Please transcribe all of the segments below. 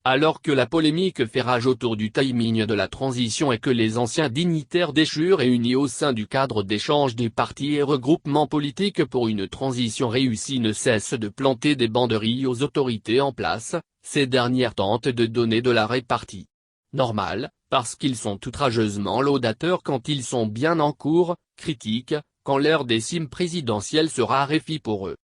Alors que la polémique fait rage autour du timing de la transition et que les anciens dignitaires déchus réunis au sein du cadre d'échange des partis et regroupements politiques pour une transition réussie ne cessent de planter des banderilles aux autorités en place, ces dernières tentent de donner de la répartie. Normal, parce qu'ils sont outrageusement laudateurs quand ils sont bien en cours, critiques, quand l'heure des cimes présidentielles se raréfie pour eux.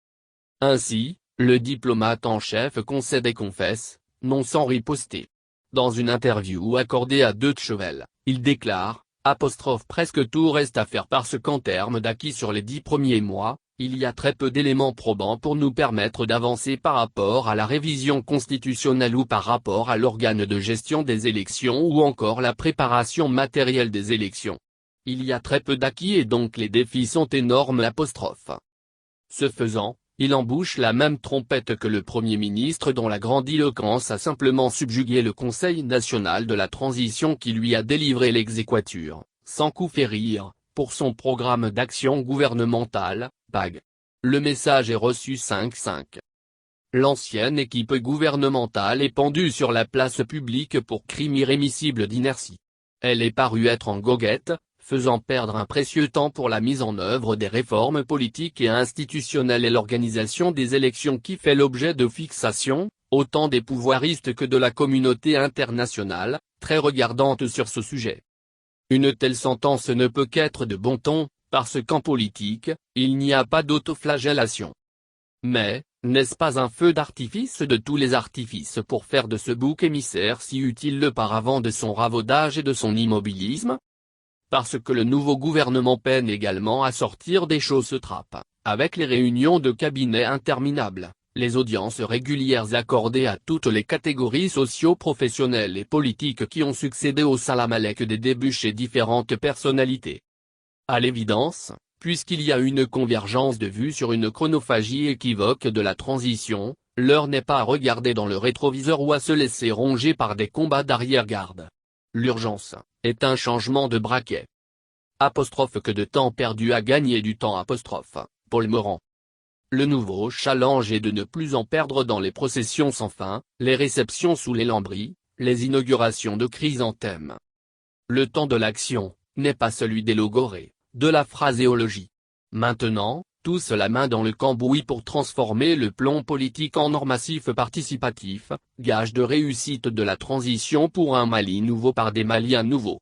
Ainsi, le diplomate en chef concède et confesse, non sans riposter. Dans une interview accordée à Deutsche Welle, il déclare, presque tout reste à faire parce qu'en termes d'acquis sur les 10 premiers mois, il y a très peu d'éléments probants pour nous permettre d'avancer par rapport à la révision constitutionnelle ou par rapport à l'organe de gestion des élections ou encore la préparation matérielle des élections. Il y a très peu d'acquis et donc les défis sont énormes. Ce faisant, il embouche la même trompette que le Premier ministre dont la grandiloquence a simplement subjugué le Conseil national de la transition qui lui a délivré l'exéquatur, sans coup férir, pour son programme d'action gouvernementale, PAG. Le message est reçu 5-5. L'ancienne équipe gouvernementale est pendue sur la place publique pour crime irrémissible d'inertie. Elle est parue être en goguette, faisant perdre un précieux temps pour la mise en œuvre des réformes politiques et institutionnelles et l'organisation des élections qui fait l'objet de fixations, autant des pouvoiristes que de la communauté internationale, très regardante sur ce sujet. Une telle sentence ne peut qu'être de bon ton, parce qu'en politique, il n'y a pas d'autoflagellation. Mais, n'est-ce pas un feu d'artifice de tous les artifices pour faire de ce bouc émissaire si utile le paravent de son ravaudage et de son immobilisme ? Parce que le nouveau gouvernement peine également à sortir des chausses trappes, avec les réunions de cabinet interminables, les audiences régulières accordées à toutes les catégories socio-professionnelles et politiques qui ont succédé au salam-alek des débuts chez différentes personnalités. À l'évidence, puisqu'il y a une convergence de vues sur une chronophagie équivoque de la transition, l'heure n'est pas à regarder dans le rétroviseur ou à se laisser ronger par des combats d'arrière-garde. L'urgence est un changement de braquet. Que de temps perdu à gagner du temps. Paul Morand. Le nouveau challenge est de ne plus en perdre dans les processions sans fin, les réceptions sous les lambris, les inaugurations de chrysanthèmes. Le temps de l'action n'est pas celui des logorées, de la phraséologie. Maintenant, tous la main dans le cambouis pour transformer le plan politique en or massif participatif, gage de réussite de la transition pour un Mali nouveau par des Maliens nouveaux.